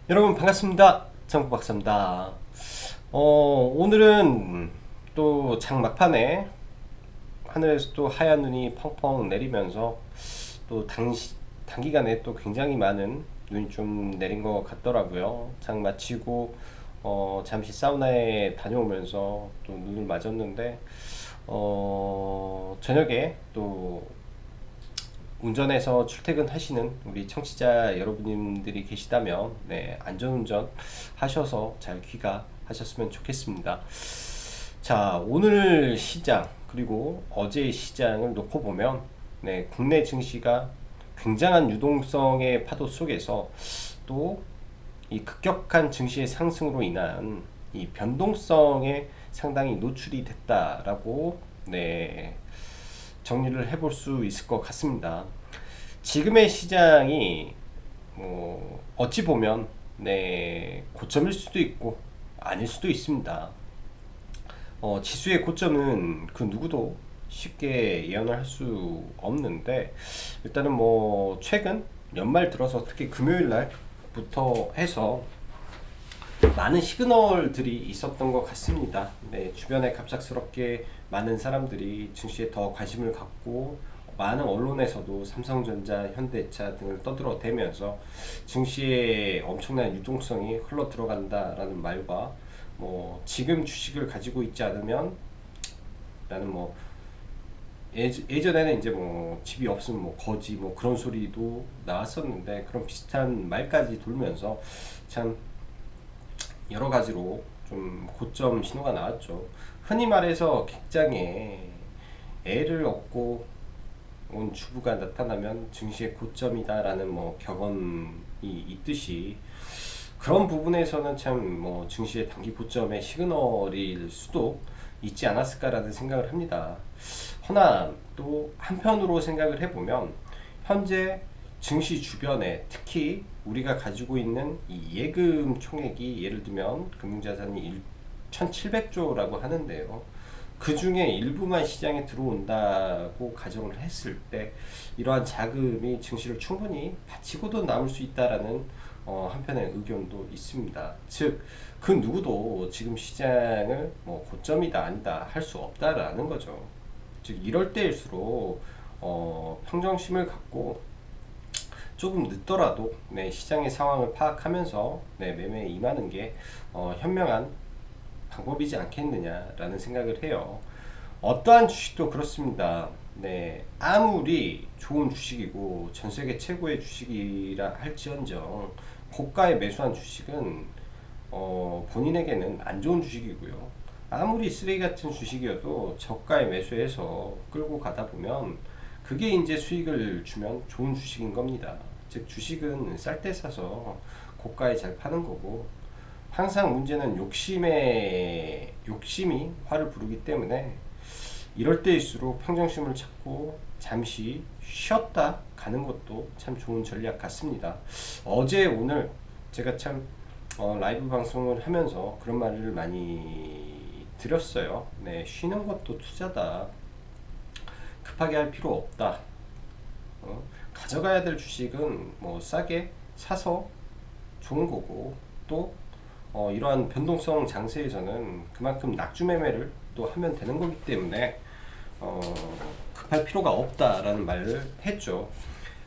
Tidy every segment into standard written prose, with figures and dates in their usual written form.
여러분 반갑습니다. 정국박사입니다. 오늘은 또 장 막판에 하늘에서 또 하얀 눈이 펑펑 내리면서 또 단기간에 또 굉장히 많은 눈이 좀 내린 것 같더라고요. 장 마치고 잠시 사우나에 다녀오면서 또 눈을 맞았는데 저녁에 또 운전해서 출퇴근하시는 우리 청취자 여러분들이 계시다면 안전운전 하셔서 잘 귀가하셨으면 좋겠습니다. 자, 오늘 시장 그리고 어제의 시장을 놓고 보면 국내 증시가 굉장한 유동성의 파도 속에서 또 이 급격한 증시의 상승으로 인한 이 변동성에 상당히 노출이 됐다라고 정리를 해볼 수 있을 것 같습니다. 지금의 시장이 어찌 보면 고점일 수도 있고 아닐 수도 있습니다. 지수의 고점은 그 누구도 쉽게 예언을 할 수 없는데 일단은 최근 연말 들어서 특히 금요일 날부터 해서 많은 시그널들이 있었던 것 같습니다. 주변에 갑작스럽게 많은 사람들이 증시에 더 관심을 갖고 많은 언론에서도 삼성전자, 현대차 등을 떠들어대면서 증시에 엄청난 유동성이 흘러 들어간다라는 말과 지금 주식을 가지고 있지 않으면 나는 예전에는 이제 집이 없으면 거지 그런 소리도 나왔었는데 그런 비슷한 말까지 돌면서 참 여러 가지로 좀 고점 신호가 나왔죠. 흔히 말해서 객장에 애를 얻고 온 주부가 나타나면 증시의 고점이다라는 격언이 있듯이 그런 부분에서는 참 증시의 단기 고점의 시그널일 수도 있지 않았을까라는 생각을 합니다. 허나 또 한편으로 생각을 해보면 현재 증시 주변에 특히 우리가 가지고 있는 이 예금 총액이 예를 들면 금융자산이 1700조라고 하는데요. 그 중에 일부만 시장에 들어온다고 가정을 했을 때 이러한 자금이 증시를 충분히 받치고도 남을 수 있다라는 한편의 의견도 있습니다. 즉, 그 누구도 지금 시장을 고점이다 아니다 할 수 없다라는 거죠. 즉, 이럴 때일수록 평정심을 갖고 조금 늦더라도 시장의 상황을 파악하면서 매매에 임하는 게 현명한 방법이지 않겠느냐라는 생각을 해요. 어떠한 주식도 그렇습니다. 아무리 좋은 주식이고 전 세계 최고의 주식이라 할지언정 고가에 매수한 주식은 본인에게는 안 좋은 주식이고요. 아무리 쓰레기 같은 주식이어도 저가에 매수해서 끌고 가다 보면 그게 이제 수익을 주면 좋은 주식인 겁니다. 즉 주식은 쌀 때 사서 고가에 잘 파는 거고 항상 문제는 욕심이 화를 부르기 때문에 이럴 때일수록 평정심을 찾고 잠시 쉬었다 가는 것도 참 좋은 전략 같습니다. 어제 오늘 제가 참 라이브 방송을 하면서 그런 말을 많이 드렸어요. 쉬는 것도 투자다. 급하게 할 필요 없다. 가져가야 될 주식은 싸게 사서 좋은 거고 또 이러한 변동성 장세에서는 그만큼 낙주 매매를 또 하면 되는 거기 때문에 급할 필요가 없다라는 말을 했죠.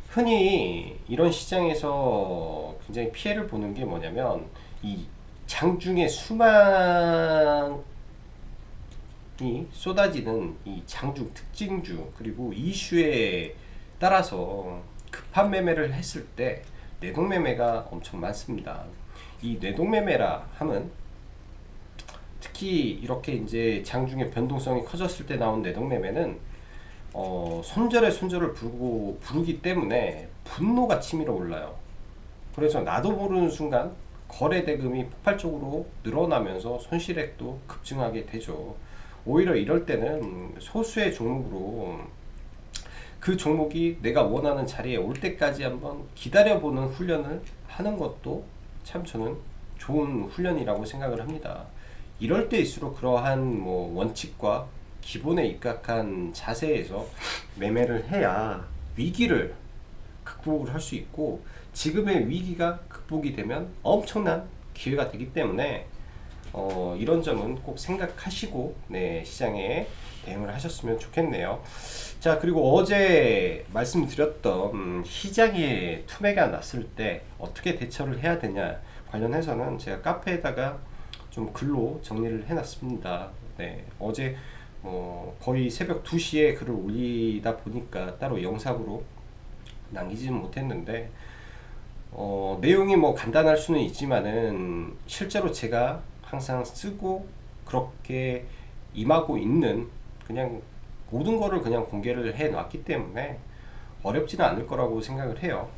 흔히 이런 시장에서 굉장히 피해를 보는 게 뭐냐면 이 장중에 수많이 쏟아지는 이 장중 특징주 그리고 이슈에 따라서 급한 매매를 했을 때 내동매매가 엄청 많습니다. 이 내동매매라 함은 특히 이렇게 이제 장중에 변동성이 커졌을 때 나온 내동매매는 손절에 손절을 부르기 때문에 분노가 치밀어 올라요. 그래서 나도 모르는 순간 거래 대금이 폭발적으로 늘어나면서 손실액도 급증하게 되죠. 오히려 이럴 때는 소수의 종목으로 그 종목이 내가 원하는 자리에 올 때까지 한번 기다려보는 훈련을 하는 것도 참 저는 좋은 훈련이라고 생각을 합니다. 이럴 때일수록 그러한 원칙과 기본에 입각한 자세에서 매매를 해야 위기를 극복을 할 수 있고 지금의 위기가 극복이 되면 엄청난 기회가 되기 때문에 이런 점은 꼭 생각하시고 네, 시장에 대응을 하셨으면 좋겠네요. 자, 그리고 어제 말씀드렸던 시장에 투매가 났을 때 어떻게 대처를 해야 되냐 관련해서는 제가 카페에다가 좀 글로 정리를 해놨습니다. 네, 어제 거의 새벽 2시에 글을 올리다 보니까 따로 영상으로 남기지는 못했는데 내용이 뭐 간단할 수는 있지만은 실제로 제가 항상 쓰고 그렇게 임하고 있는 그냥 모든 거를 그냥 공개를 해 놨기 때문에 어렵지는 않을 거라고 생각을 해요.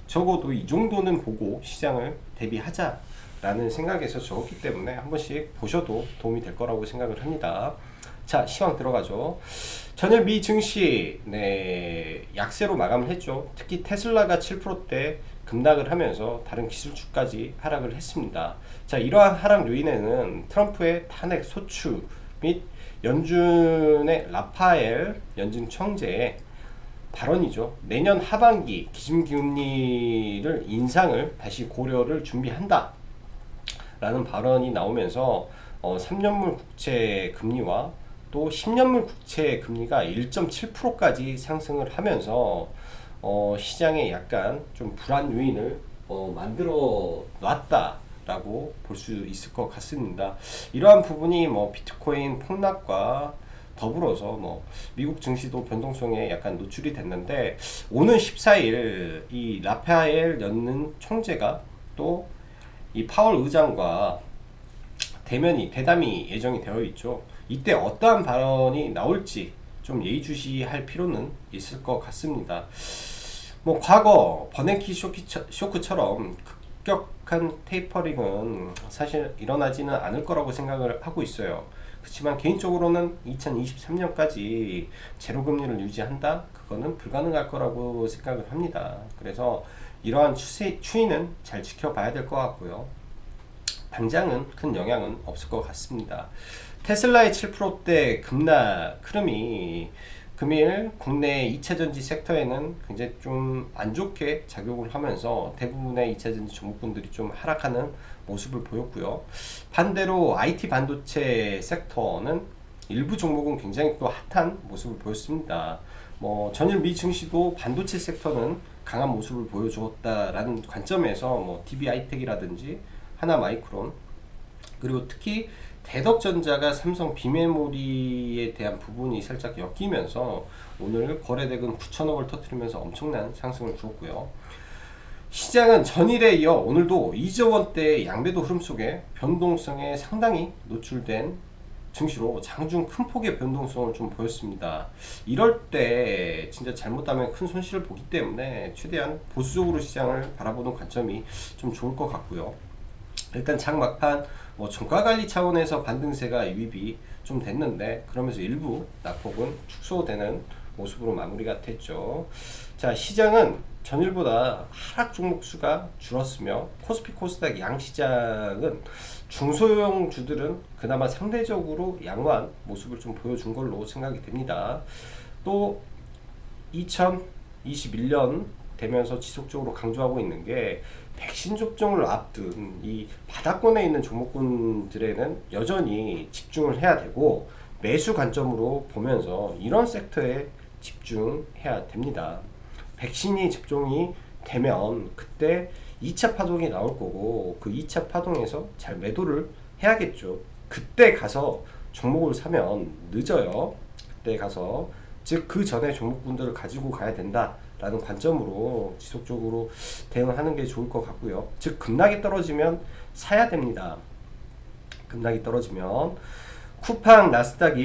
적어도 이 정도는 보고 시장을 대비하자 라는 생각에서 적었기 때문에 한 번씩 보셔도 도움이 될 거라고 생각을 합니다. 자, 시황 들어가죠. 전일 미 증시 네, 약세로 마감을 했죠. 특히 테슬라가 7%대 급락을 하면서 다른 기술주까지 하락을 했습니다. 자, 이러한 하락 요인에는 트럼프의 탄핵 소추 및 연준의 라파엘 연준 총재의 발언이죠. 내년 하반기 기준금리를 인상을 다시 고려를 준비한다 라는 발언이 나오면서 3년물 국채 금리와 또 10년물 국채 금리가 1.7%까지 상승을 하면서 시장에 약간 좀 불안 요인을 만들어 놨다 라고 볼 수 있을 것 같습니다. 이러한 부분이 비트코인 폭락과 더불어서 미국 증시도 변동성에 약간 노출이 됐는데, 오는 14일 이 라파엘 연준 총재가 또 이 파월 의장과 대담이 예정이 되어 있죠. 이때 어떠한 발언이 나올지 좀 예의주시할 필요는 있을 것 같습니다. 과거 버냉키 쇼크처럼 급격한 테이퍼링은 사실 일어나지는 않을 거라고 생각을 하고 있어요. 그렇지만 개인적으로는 2023년까지 제로금리를 유지한다? 그거는 불가능할 거라고 생각을 합니다. 그래서 이러한 추이는 잘 지켜봐야 될 것 같고요. 당장은 큰 영향은 없을 것 같습니다. 테슬라의 7%대 급락 흐름이 금일 국내 2차전지 섹터에는 굉장히 좀 안 좋게 작용을 하면서 대부분의 2차전지 종목군들이 좀 하락하는 모습을 보였고요. 반대로 IT 반도체 섹터는 일부 종목은 굉장히 또 핫한 모습을 보였습니다. 전일 미 증시도 반도체 섹터는 강한 모습을 보여주었다라는 관점에서 DB하이텍이라든지 하나마이크론, 그리고 특히 대덕전자가 삼성 비메모리에 대한 부분이 살짝 엮이면서 오늘 거래대금 9천억을 터뜨리면서 엄청난 상승을 주었고요. 시장은 전일에 이어 오늘도 2조 원대의 양매도 흐름 속에 변동성에 상당히 노출된 증시로 장중 큰 폭의 변동성을 좀 보였습니다. 이럴 때 진짜 잘못하면 큰 손실을 보기 때문에 최대한 보수적으로 시장을 바라보는 관점이 좀 좋을 것 같고요. 일단 장 막판 종가관리 차원에서 반등세가 유입이 좀 됐는데, 그러면서 일부 낙폭은 축소되는 모습으로 마무리가 됐죠. 자, 시장은 전일보다 하락 종목 수가 줄었으며 코스피 코스닥 양시장은 중소형 주들은 그나마 상대적으로 양호한 모습을 좀 보여준 걸로 생각이 됩니다. 또 2021년 되면서 지속적으로 강조하고 있는 게 백신 접종을 앞둔 이 바닥권에 있는 종목군들에는 여전히 집중을 해야 되고, 매수 관점으로 보면서 이런 섹터에 집중해야 됩니다. 백신이 접종이 되면 그때 2차 파동이 나올 거고, 그 2차 파동에서 잘 매도를 해야겠죠. 그때 가서 종목을 사면 늦어요. 그때 가서, 즉 그 전에 종목군들을 가지고 가야 된다 라는 관점으로 지속적으로 대응하는 게 좋을 것 같고요. 즉 급락이 떨어지면 사야 됩니다. 급락이 떨어지면 쿠팡 나스닥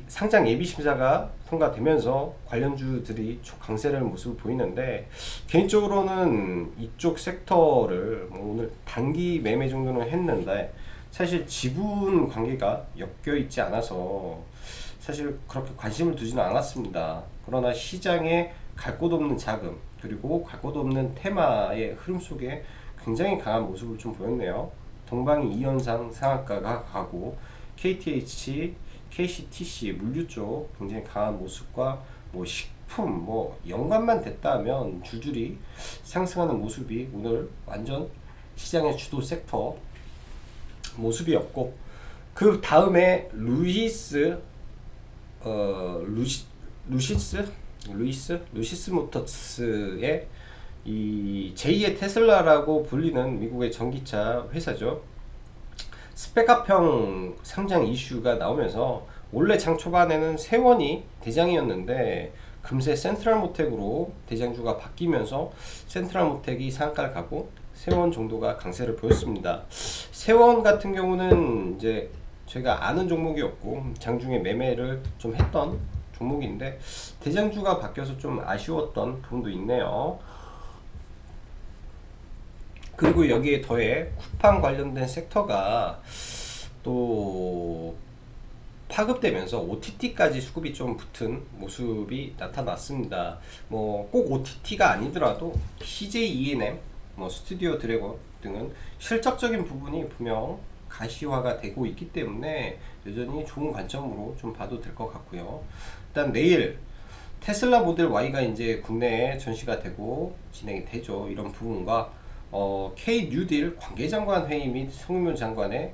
상장 예비 심사가 통과되면서 관련주들이 강세를 모습을 보이는데, 개인적으로는 이쪽 섹터를 오늘 단기 매매 정도는 했는데 사실 지분 관계가 엮여 있지 않아서 사실 그렇게 관심을 두지는 않았습니다. 그러나 시장에 갈 곳 없는 자금, 그리고 갈 곳 없는 테마의 흐름 속에 굉장히 강한 모습을 좀 보였네요. 동방이 이현상 상한가가 가고, KTH, KCTC 물류 쪽 굉장히 강한 모습과 식품 뭐 연관만 됐다 면 줄줄이 상승하는 모습이 오늘 완전 시장의 주도 섹터 모습이었고, 그 다음에 루시스 모터스의 이 제2의 테슬라라고 불리는 미국의 전기차 회사죠. 스펙업형 상장 이슈가 나오면서 원래 장 초반에는 세원이 대장이었는데 금세 센트럴모텍으로 대장주가 바뀌면서 센트럴모텍이 상한가를 가고 세원 정도가 강세를 보였습니다. 세원 같은 경우는 이제 제가 아는 종목이었고 장중에 매매를 좀 했던 종목인데 대장주가 바뀌어서 좀 아쉬웠던 부분도 있네요. 그리고 여기에 더해 쿠팡 관련된 섹터가 또 파급되면서 OTT까지 수급이 좀 붙은 모습이 나타났습니다. 뭐 꼭 OTT가 아니더라도 CJ ENM, 뭐 스튜디오 드래곤 등은 실적적인 부분이 분명 가시화가 되고 있기 때문에 여전히 좋은 관점으로 좀 봐도 될 것 같고요. 일단 내일 테슬라 모델 Y가 이제 국내에 전시가 되고 진행이 되죠. 이런 부분과 K 뉴딜 관계장관 회의 및 송윤 장관의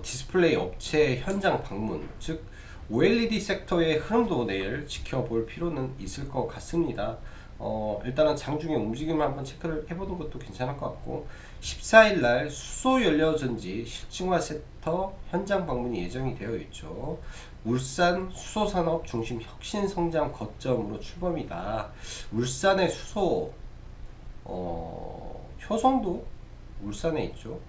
디스플레이 업체 현장 방문, 즉 OLED 섹터의 흐름도 내일 지켜볼 필요는 있을 것 같습니다. 일단은 장중에 움직임을 한번 체크를 해보는 것도 괜찮을 것 같고, 14일날 수소연료전지 실증화 섹터 현장 방문이 예정이 되어 있죠. 울산 수소산업 중심 혁신 성장 거점으로 출범이다. 울산의 수소, 효성도 울산에 있죠.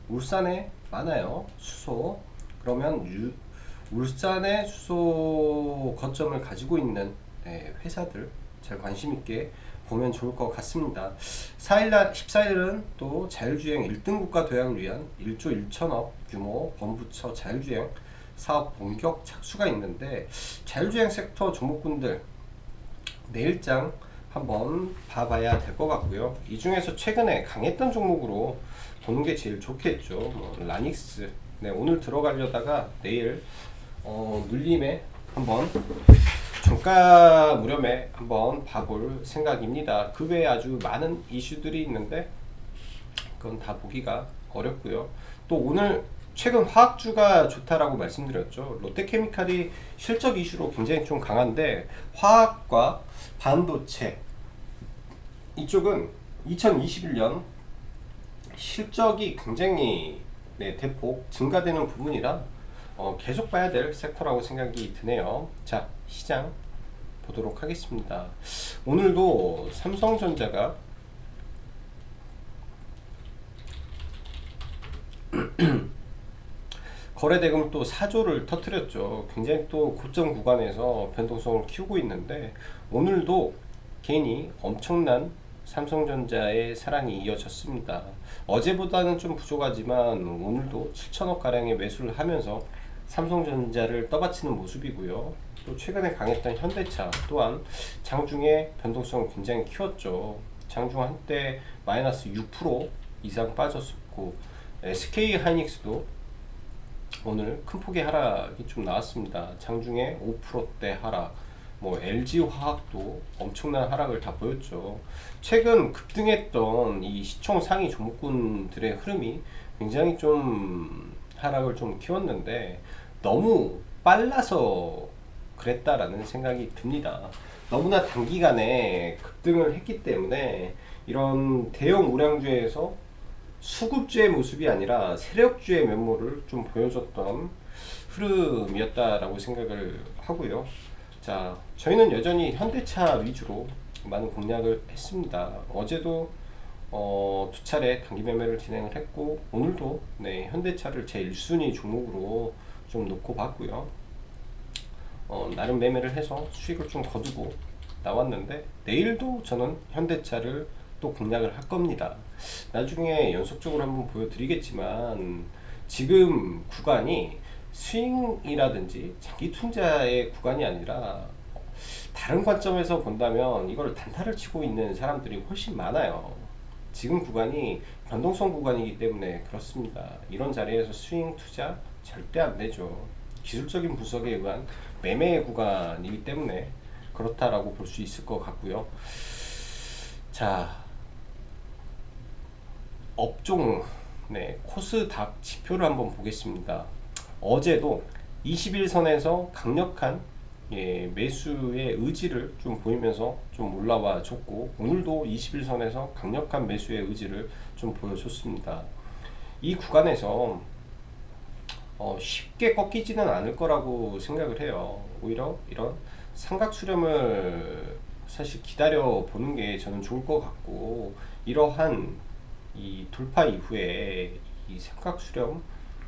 울산에 많아요, 수소. 그러면 울산의 수소 거점을 가지고 있는 회사들 잘 관심 있게 보면 좋을 것 같습니다. 14일은 또 자율주행 1등 국가 도약을 위한 1조 1천억 규모 범부처 자율주행 사업 본격 착수가 있는데, 자율주행 섹터 종목군들 내일장 한번 봐봐야 될 것 같고요. 이 중에서 최근에 강했던 종목으로 보는 게 제일 좋겠죠. 뭐 라닉스, 네, 오늘 들어가려다가 내일 눌림에 한번 종가 무렴에 한번 봐볼 생각입니다. 그 외에 아주 많은 이슈들이 있는데 그건 다 보기가 어렵고요. 또 오늘 최근 화학주가 좋다라고 말씀드렸죠. 롯데케미칼이 실적 이슈로 굉장히 좀 강한데, 화학과 반도체 이쪽은 2021년 실적이 굉장히 대폭 증가되는 부분이라 계속 봐야 될 섹터라고 생각이 드네요. 자, 시장 보도록 하겠습니다. 오늘도 삼성전자가 거래대금 또 4조를 터뜨렸죠. 굉장히 또 고점 구간에서 변동성을 키우고 있는데, 오늘도 괜히 엄청난 삼성전자의 사랑이 이어졌습니다. 어제보다는 좀 부족하지만 오늘도 7천억 가량의 매수를 하면서 삼성전자를 떠받치는 모습이고요. 또 최근에 강했던 현대차 또한 장중에 변동성을 굉장히 키웠죠. 장중 한때 마이너스 6% 이상 빠졌었고, SK 하이닉스도 오늘 큰 폭의 하락이 좀 나왔습니다. 장중에 5%대 하락, 뭐 LG화학도 엄청난 하락을 다 보였죠. 최근 급등했던 이 시총 상위 종목군들의 흐름이 굉장히 좀 하락을 좀 키웠는데 너무 빨라서 그랬다라는 생각이 듭니다. 너무나 단기간에 급등을 했기 때문에 이런 대형 우량주에서 수급주의 모습이 아니라 세력주의 면모를 좀 보여줬던 흐름이었다라고 생각을 하고요. 자, 저희는 여전히 현대차 위주로 많은 공략을 했습니다. 어제도 두 차례 단기 매매를 진행을 했고, 오늘도 현대차를 제 1순위 종목으로 좀 놓고 봤고요. 나름 매매를 해서 수익을 좀 거두고 나왔는데, 내일도 저는 현대차를 또 공략을 할 겁니다. 나중에 연속적으로 한번 보여드리겠지만 지금 구간이 스윙이라든지 장기 투자의 구간이 아니라 다른 관점에서 본다면 이걸 단타를 치고 있는 사람들이 훨씬 많아요. 지금 구간이 변동성 구간이기 때문에 그렇습니다. 이런 자리에서 스윙 투자 절대 안 되죠. 기술적인 분석에 의한 매매 구간이기 때문에 그렇다라고 볼 수 있을 것 같고요. 자, 업종, 코스닥 지표를 한번 보겠습니다. 어제도 21선에서 강력한 매수의 의지를 좀 보이면서 좀 올라와 줬고, 오늘도 21선에서 강력한 매수의 의지를 좀 보여줬습니다. 이 구간에서 쉽게 꺾이지는 않을 거라고 생각을 해요. 오히려 이런 삼각 수렴을 사실 기다려 보는 게 저는 좋을 것 같고, 이러한 이 돌파 이후에 이 삼각 수렴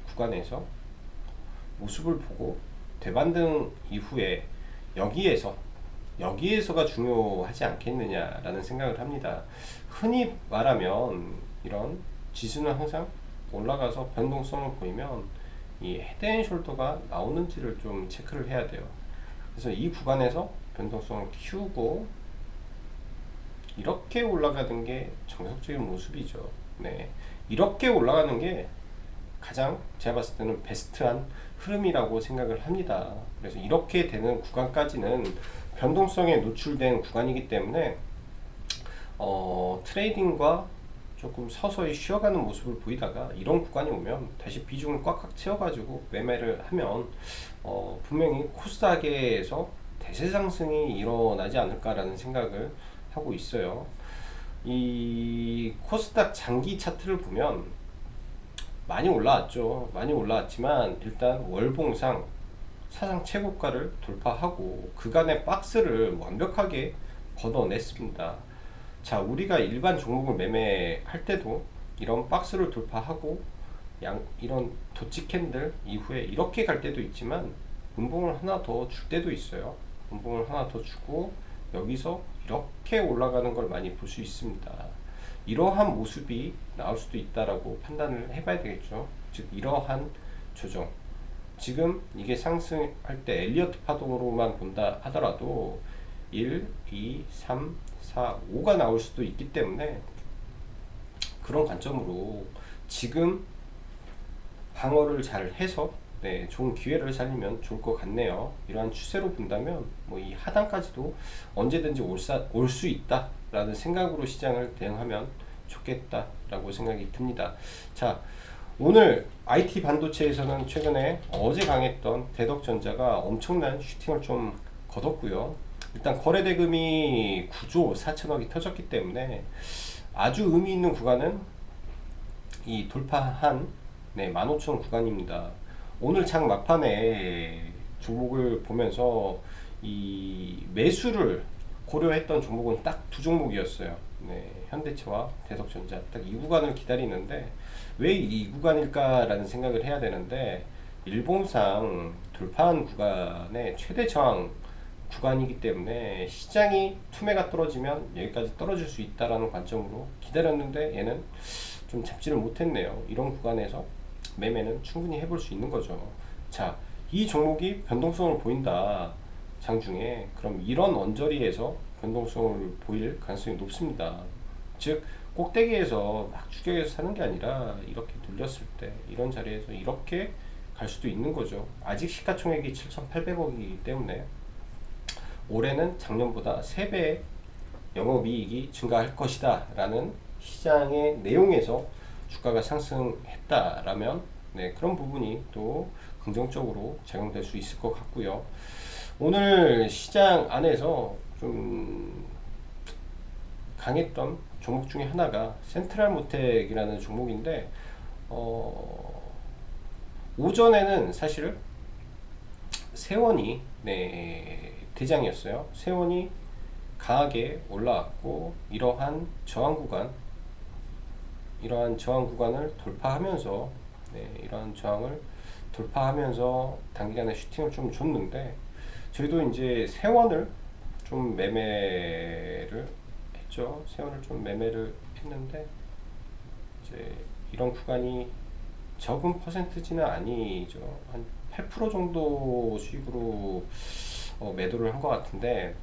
구간에서 모습을 보고 되반등 이후에 여기에서가 중요하지 않겠느냐라는 생각을 합니다. 흔히 말하면 이런 지수는 항상 올라가서 변동성을 보이면 이 헤드앤숄더가 나오는지를 좀 체크를 해야 돼요. 그래서 이 구간에서 변동성을 키우고 이렇게 올라가는 게 정석적인 모습이죠. 이렇게 올라가는 게 가장 제가 봤을 때는 베스트한 흐름이라고 생각을 합니다. 그래서 이렇게 되는 구간까지는 변동성에 노출된 구간이기 때문에 트레이딩과 조금 서서히 쉬어가는 모습을 보이다가 이런 구간이 오면 다시 비중을 꽉꽉 채워가지고 매매를 하면 분명히 코스닥에서 대세 상승이 일어나지 않을까라는 생각을 하고 있어요. 이 코스닥 장기 차트를 보면 많이 올라왔죠. 많이 올라왔지만 일단 월봉상 사상 최고가를 돌파하고 그간의 박스를 완벽하게 걷어냈습니다. 자, 우리가 일반 종목을 매매할 때도 이런 박스를 돌파하고 이런 도치 캔들 이후에 이렇게 갈 때도 있지만 음봉을 하나 더 줄 때도 있어요. 음봉을 하나 더 주고 여기서 이렇게 올라가는 걸 많이 볼 수 있습니다. 이러한 모습이 나올 수도 있다라고 판단을 해봐야 되겠죠. 즉 이러한 조정, 지금 이게 상승할 때 엘리어트 파동으로만 본다 하더라도 1, 2, 3, 4, 5가 나올 수도 있기 때문에 그런 관점으로 지금 방어를 잘 해서 좋은 기회를 살리면 좋을 것 같네요. 이러한 추세로 본다면 뭐 이 하단까지도 언제든지 올 수 있다 라는 생각으로 시장을 대응하면 좋겠다라고 생각이 듭니다. 자, 오늘 IT 반도체에서는 최근에 어제 강했던 대덕전자가 엄청난 슈팅을 좀 거뒀고요. 일단 거래대금이 9조 4천억이 터졌기 때문에 아주 의미 있는 구간은 이 돌파한 15,000 구간입니다. 오늘 장 막판에 종목을 보면서 이 매수를 고려했던 종목은 딱 두 종목이었어요. 현대차와 대덕전자 딱 이 구간을 기다리는데 왜 이 구간일까라는 생각을 해야 되는데 일봉상 돌파한 구간의 최대 저항 구간이기 때문에 시장이 투매가 떨어지면 여기까지 떨어질 수 있다라는 관점으로 기다렸는데 얘는 좀 잡지를 못했네요. 이런 구간에서 매매는 충분히 해볼 수 있는 거죠. 자, 이 종목이 변동성을 보인다 장중에, 그럼 이런 언저리에서 변동성을 보일 가능성이 높습니다. 즉 꼭대기에서 막 추격해서 사는 게 아니라 이렇게 눌렸을 때 이런 자리에서 이렇게 갈 수도 있는 거죠. 아직 시가총액이 7,800억이기 때문에 올해는 작년보다 3배 영업이익이 증가할 것이다 라는 시장의 내용에서 주가가 상승했다라면 그런 부분이 또 긍정적으로 작용될 수 있을 것 같고요. 오늘 시장 안에서 좀 강했던 종목 중에 하나가 센트럴모텍이라는 종목인데 오전에는 사실 세원이 대장이었어요. 세원이 강하게 올라왔고 이러한 저항 구간을 돌파하면서 이러한 저항을 돌파하면서 단기간에 슈팅을 좀 줬는데 저희도 이제 세원을 좀 매매를 했죠. 세원을 좀 매매를 했는데 이제 이런 구간이 적은 퍼센트지는 아니죠. 한 8% 정도 수익으로 매도를 한 것 같은데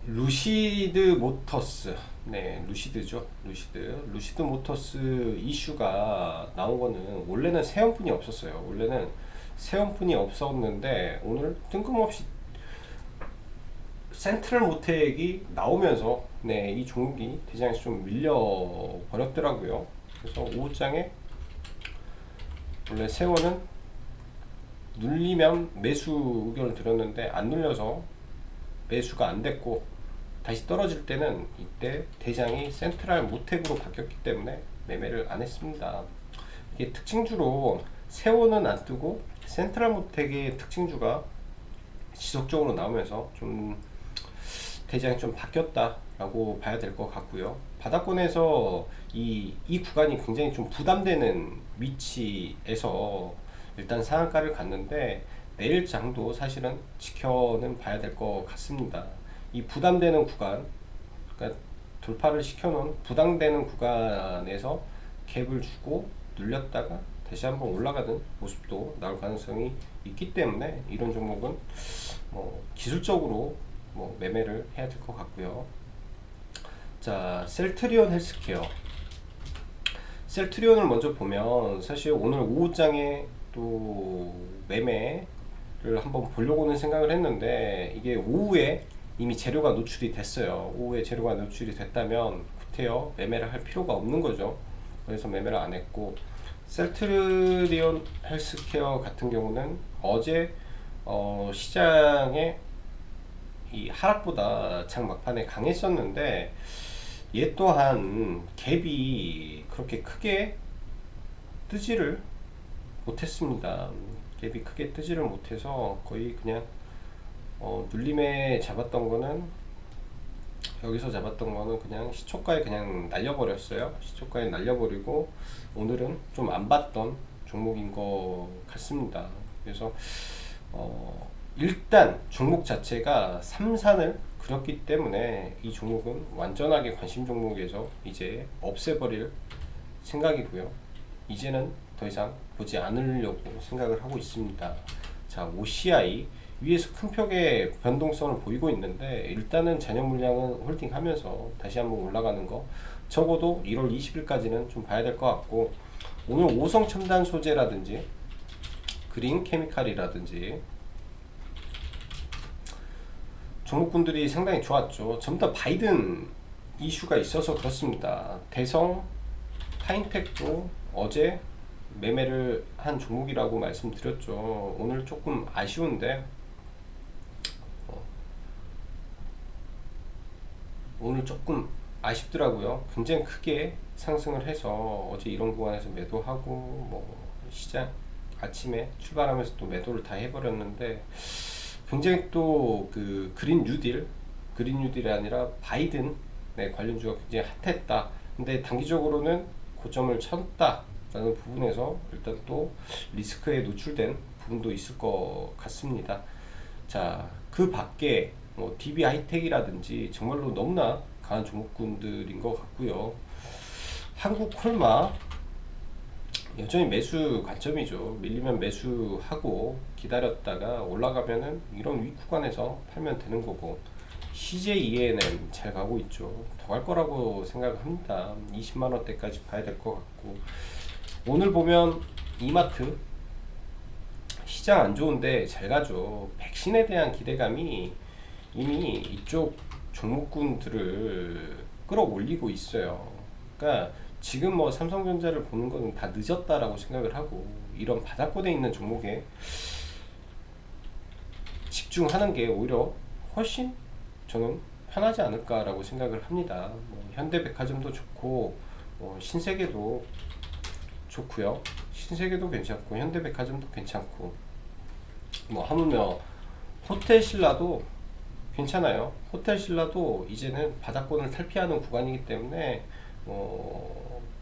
루시드 모터스, 루시드죠. 루시드 모터스 이슈가 나온 거는 원래는 세원뿐이 없었어요. 원래는 세원뿐이 없었는데 오늘 뜬금없이 센트럴 모텍이 나오면서 네, 이 종목이 대장에서 좀 밀려 버렸더라고요. 그래서 5장에 원래 세원은 눌리면 매수 의견을 드렸는데 안 눌려서 매수가 안 됐고, 다시 떨어질 때는 이때 대장이 센트럴 모텍으로 바뀌었기 때문에 매매를 안 했습니다. 이게 특징주로 세원은 안 뜨고 센트럴 모텍의 특징주가 지속적으로 나오면서 좀 대장이 좀 바뀌었다라고 봐야 될 것 같고요. 바닥권에서 이 구간이 굉장히 좀 부담되는 위치에서 일단 상한가를 갔는데, 내일 장도 사실은 지켜는 봐야 될 것 같습니다. 이 부담되는 구간, 그러니까 돌파를 시켜놓은 부담되는 구간에서 갭을 주고 눌렸다가 다시 한번 올라가는 모습도 나올 가능성이 있기 때문에 이런 종목은 기술적으로 매매를 해야 될 것 같고요. 자, 셀트리온 헬스케어. 셀트리온을 먼저 보면 사실 오늘 오후장에 또 매매를 한번 보려고는 생각을 했는데, 이게 오후에 이미 재료가 노출이 됐어요. 오후에 재료가 노출이 됐다면 구태여 매매를 할 필요가 없는 거죠. 그래서 매매를 안 했고, 셀트리온 헬스케어 같은 경우는 어제 시장에 이 하락보다 장 막판에 강했었는데, 얘 또한 갭이 그렇게 크게 뜨지를 못했습니다. 갭이 크게 뜨지를 못해서 거의 그냥 눌림에 잡았던 거는, 여기서 잡았던 거는 그냥 시초가에 그냥 날려버렸어요. 시초가에 날려버리고 오늘은 좀 안 봤던 종목인 것 같습니다. 그래서 일단 종목 자체가 삼산을 그렸기 때문에 이 종목은 완전하게 관심 종목에서 이제 없애버릴 생각이고요. 이제는 더 이상 보지 않으려고 생각을 하고 있습니다. 자, OCI 위에서 큰 폭의 변동성을 보이고 있는데, 일단은 잔여 물량은 홀딩하면서 다시 한번 올라가는 거 적어도 1월 20일까지는 좀 봐야 될 것 같고, 오늘 오성 첨단 소재라든지 그린 케미칼이라든지 종목군들이 상당히 좋았죠. 전부 다 바이든 이슈가 있어서 그렇습니다. 대성 파인텍도 어제 매매를 한 종목이라고 말씀드렸죠. 오늘 조금 아쉬운데 오늘 조금 아쉽더라고요. 굉장히 크게 상승을 해서 어제 이런 구간에서 매도하고 시장 아침에 출발하면서 또 매도를 다 해버렸는데, 굉장히 또 그 그린 뉴딜이 아니라 바이든 관련주가 굉장히 핫했다. 근데 단기적으로는 고점을 쳤다라는 부분에서 일단 또 리스크에 노출된 부분도 있을 것 같습니다. 자, 그 밖에 DB 하이텍이라든지 정말로 너무나 강한 종목군들인 것 같고요. 한국 콜마 여전히 매수 관점이죠. 밀리면 매수하고 기다렸다가 올라가면은 이런 위 구간에서 팔면 되는 거고, CJ ENM 잘 가고 있죠. 더 갈 거라고 생각합니다. 20만원대까지 봐야 될 것 같고, 오늘 보면 이마트 시장 안 좋은데 잘 가죠. 백신에 대한 기대감이 이미 이쪽 종목군들을 끌어올리고 있어요. 그러니까 지금 삼성전자를 보는 거는 다 늦었다라고 생각을 하고, 이런 바닥권에 있는 종목에 집중하는 게 오히려 훨씬 저는 편하지 않을까라고 생각을 합니다. 현대백화점도 좋고 신세계도 좋고요. 신세계도 괜찮고 현대백화점도 괜찮고 하물며 호텔신라도 괜찮아요. 호텔신라도 이제는 바닥권을 탈피하는 구간이기 때문에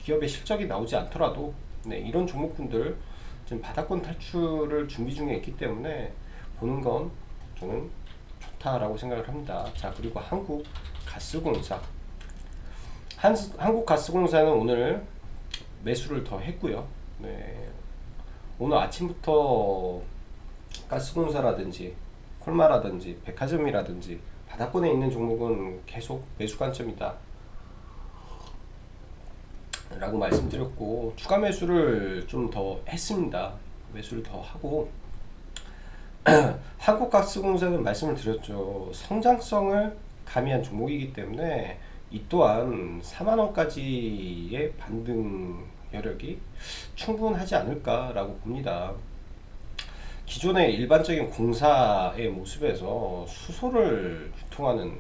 기업의 실적이 나오지 않더라도 이런 종목군들 지금 바닥권 탈출을 준비 중에 있기 때문에 보는 건 저는 좋다라고 생각을 합니다. 자, 그리고 한국가스공사. 한국가스공사는 오늘 매수를 더 했고요. 오늘 아침부터 가스공사라든지 콜마라든지 백화점이라든지 바닥권에 있는 종목은 계속 매수 관점이다 라고 말씀드렸고, 추가 매수를 좀 더 했습니다. 매수를 더 하고 한국가스공사는 말씀을 드렸죠. 성장성을 가미한 종목이기 때문에 이 또한 4만 원까지의 반등 여력이 충분하지 않을까라고 봅니다. 기존의 일반적인 공사의 모습에서 수소를 유통하는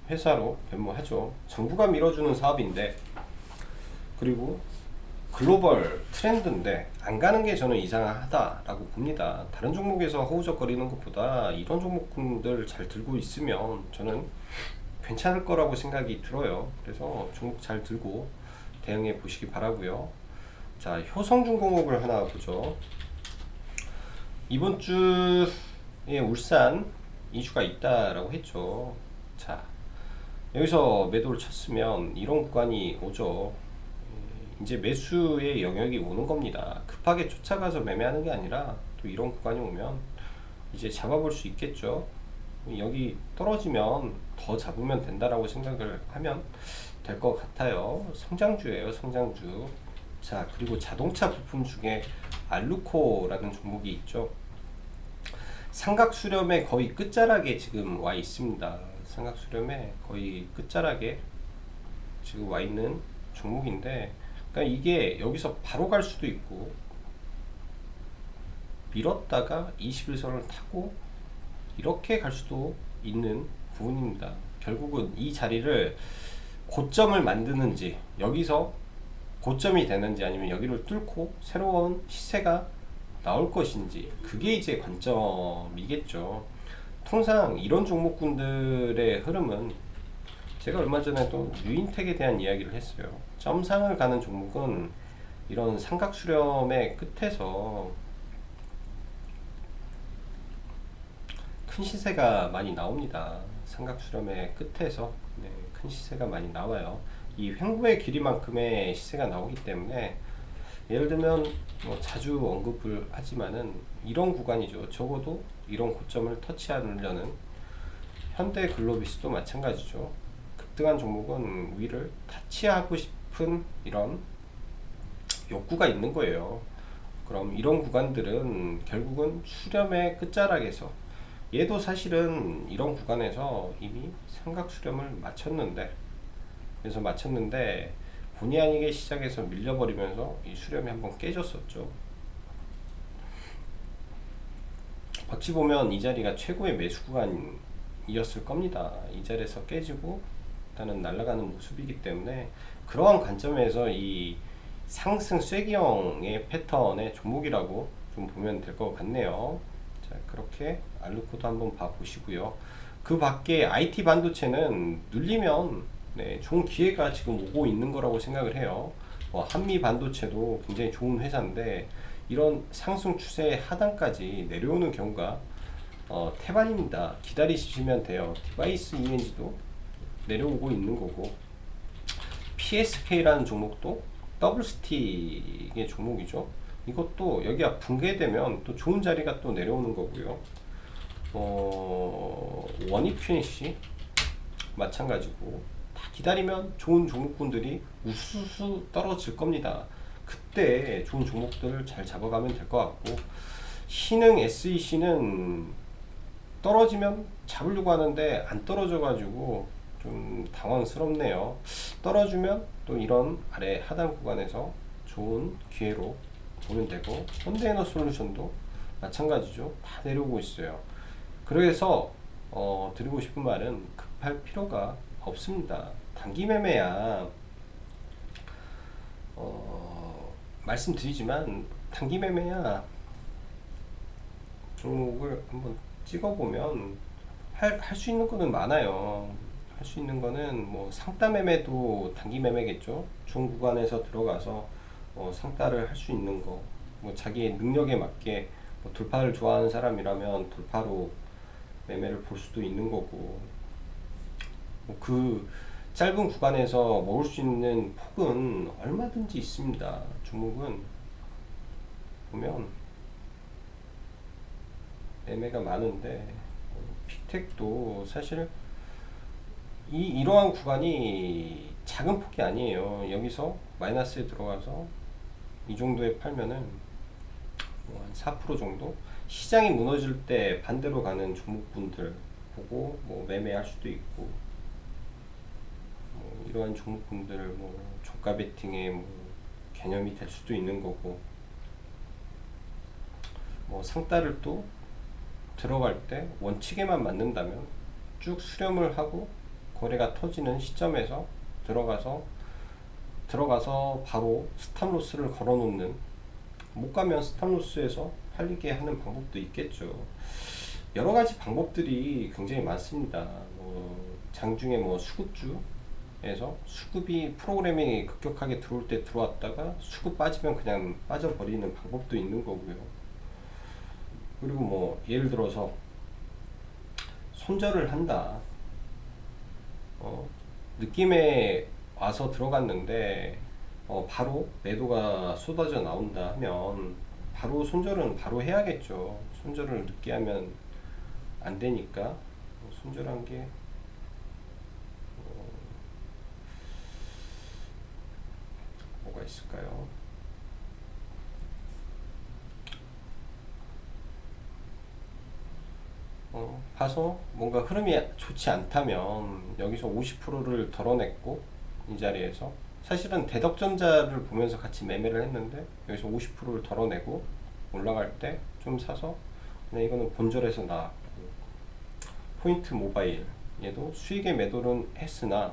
회사로 변모하죠. 정부가 밀어주는 사업인데, 그리고 글로벌 트렌드인데 안 가는 게 저는 이상하다라고 봅니다. 다른 종목에서 허우적거리는 것보다 이런 종목군들 잘 들고 있으면 저는 괜찮을 거라고 생각이 들어요. 그래서 종목 잘 들고 대응해 보시기 바라고요. 자, 효성중공업을 하나 보죠. 이번 주에 울산 이슈가 있다라고 했죠. 자, 여기서 매도를 쳤으면 이런 구간이 오죠. 이제 매수의 영역이 오는 겁니다. 급하게 쫓아가서 매매하는 게 아니라 또 이런 구간이 오면 이제 잡아볼 수 있겠죠. 여기 떨어지면 더 잡으면 된다라고 생각을 하면 될 것 같아요. 성장주예요, 성장주. 자, 그리고 자동차 부품 중에 알루코라는 종목이 있죠. 삼각수렴의 거의 끝자락에 지금 와 있습니다. 삼각수렴의 거의 끝자락에 지금 와 있는 종목인데, 그러니까 이게 여기서 바로 갈 수도 있고 밀었다가 21선을 타고 이렇게 갈 수도 있는 부분입니다. 결국은 이 자리를 고점을 만드는지, 여기서 고점이 되는지, 아니면 여기를 뚫고 새로운 시세가 나올 것인지, 그게 이제 관점이겠죠. 통상 이런 종목군들의 흐름은, 제가 얼마 전에 또 유인텍에 대한 이야기를 했어요. 점상을 가는 종목은 이런 삼각수렴의 끝에서 큰 시세가 많이 나옵니다. 삼각수렴의 끝에서 큰 시세가 많이 나와요. 이 횡보의 길이만큼의 시세가 나오기 때문에, 예를 들면 뭐 자주 언급을 하지만은 이런 구간이죠. 적어도 이런 고점을 터치하려는 현대글로비스도 마찬가지죠. 급등한 종목은 위를 타치하고 싶은 이런 욕구가 있는 거예요. 그럼 이런 구간들은 결국은 수렴의 끝자락에서, 얘도 사실은 이런 구간에서 이미 삼각 수렴을 마쳤는데, 그래서 마쳤는데 본의 아니게 시작해서 밀려버리면서 이 수렴이 한번 깨졌었죠. 어찌 보면 이 자리가 최고의 매수 구간이었을 겁니다. 이 자리에서 깨지고 일단은 날아가는 모습이기 때문에, 그러한 관점에서 이 상승 쐐기형의 패턴의 종목이라고 좀 보면 될 것 같네요. 자, 그렇게 알루코도 한번 봐보시고요. 그 밖에 IT 반도체는 눌리면 좋은 기회가 지금 오고 있는 거라고 생각을 해요. 한미 반도체도 굉장히 좋은 회사인데 이런 상승 추세 하단까지 내려오는 경우가 태반입니다. 기다리시면 돼요. 디바이스 ENG도 내려오고 있는 거고, PSK라는 종목도 더블 스틱의 종목이죠. 이것도 여기가 붕괴되면 또 좋은 자리가 또 내려오는 거고요. 원익PNC 마찬가지고, 다 기다리면 좋은 종목군들이 우수수 떨어질 겁니다. 그때 좋은 종목들을 잘 잡아가면 될 것 같고, 신흥 SEC는 떨어지면 잡으려고 하는데 안 떨어져 가지고 좀 당황스럽네요. 떨어지면 또 이런 아래 하단 구간에서 좋은 기회로 보면 되고, 현대에너솔루션도 마찬가지죠. 다 내려오고 있어요. 그래서 드리고 싶은 말은, 급할 필요가 없습니다. 단기 매매야. 말씀드리지만 단기 매매야. 종목을 한번 찍어보면 할 수 있는 거는 많아요. 할 수 있는 거는 뭐 상따 매매도 단기 매매겠죠. 중 구간에서 들어가서 상따를 할 수 있는 거, 뭐 자기의 능력에 맞게 뭐 돌파를 좋아하는 사람이라면 돌파로 매매를 볼 수도 있는 거고, 그 짧은 구간에서 먹을 수 있는 폭은 얼마든지 있습니다. 종목은 보면 매매가 많은데, 픽텍도 사실 이러한 구간이 작은 폭이 아니에요. 여기서 마이너스에 들어가서 이 정도에 팔면은 한 4% 정도, 시장이 무너질 때 반대로 가는 종목분들 보고 뭐 매매할 수도 있고, 뭐 이러한 종목분들 뭐 종가 베팅의 뭐 개념이 될 수도 있는 거고, 뭐 상따를 또 들어갈 때 원칙에만 맞는다면 쭉 수렴을 하고 거래가 터지는 시점에서 들어가서 바로 스탑로스를 걸어 놓는, 못 가면 스탑로스에서 팔리게 하는 방법도 있겠죠. 여러 가지 방법들이 굉장히 많습니다. 뭐 장중에 뭐 수급주에서 수급이 프로그래밍이 급격하게 들어올 때 들어왔다가 수급 빠지면 그냥 빠져버리는 방법도 있는 거고요. 그리고 뭐 예를 들어서 손절을 한다. 느낌에 와서 들어갔는데 바로 매도가 쏟아져 나온다 하면 바로 손절은 바로 해야겠죠. 손절을 늦게 하면 안 되니까. 손절한 게 뭐가 있을까요? 봐서 뭔가 흐름이 좋지 않다면 여기서 50%를 덜어냈고, 이 자리에서 사실은 대덕전자를 보면서 같이 매매를 했는데 여기서 50%를 덜어내고 올라갈 때 좀 사서, 그냥 이거는 본절에서 나왔고, 포인트 모바일 얘도 수익의 매도는 했으나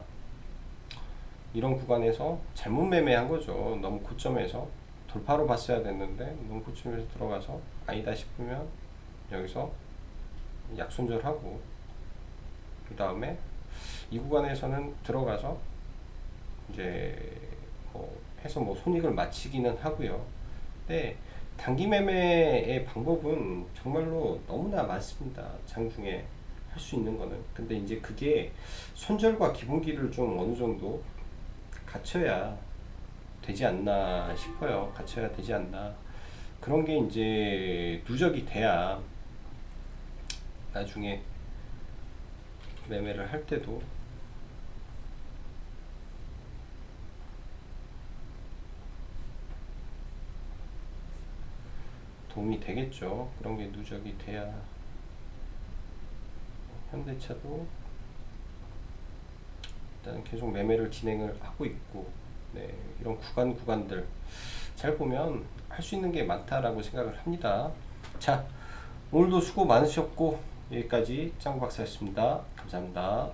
이런 구간에서 잘못 매매한 거죠. 너무 고점에서 돌파로 봤어야 됐는데 너무 고점에서 들어가서 아니다 싶으면 여기서 약손절하고, 그 다음에 이 구간에서는 들어가서 이제 뭐 해서 뭐 손익을 마치기는 하고요. 근데 단기 매매의 방법은 정말로 너무나 많습니다. 장중에 할 수 있는 거는. 근데 이제 그게 손절과 기본기를 좀 어느 정도 갖춰야 되지 않나 싶어요. 갖춰야 되지 않나. 그런 게 이제 누적이 돼야 나중에 매매를 할 때도 도움이 되겠죠. 그런 게 누적이 돼야. 현대차도 일단 계속 매매를 진행을 하고 있고, 네, 이런 구간들 잘 보면 할 수 있는 게 많다라고 생각을 합니다. 자, 오늘도 수고 많으셨고 여기까지 짱박사였습니다. 감사합니다.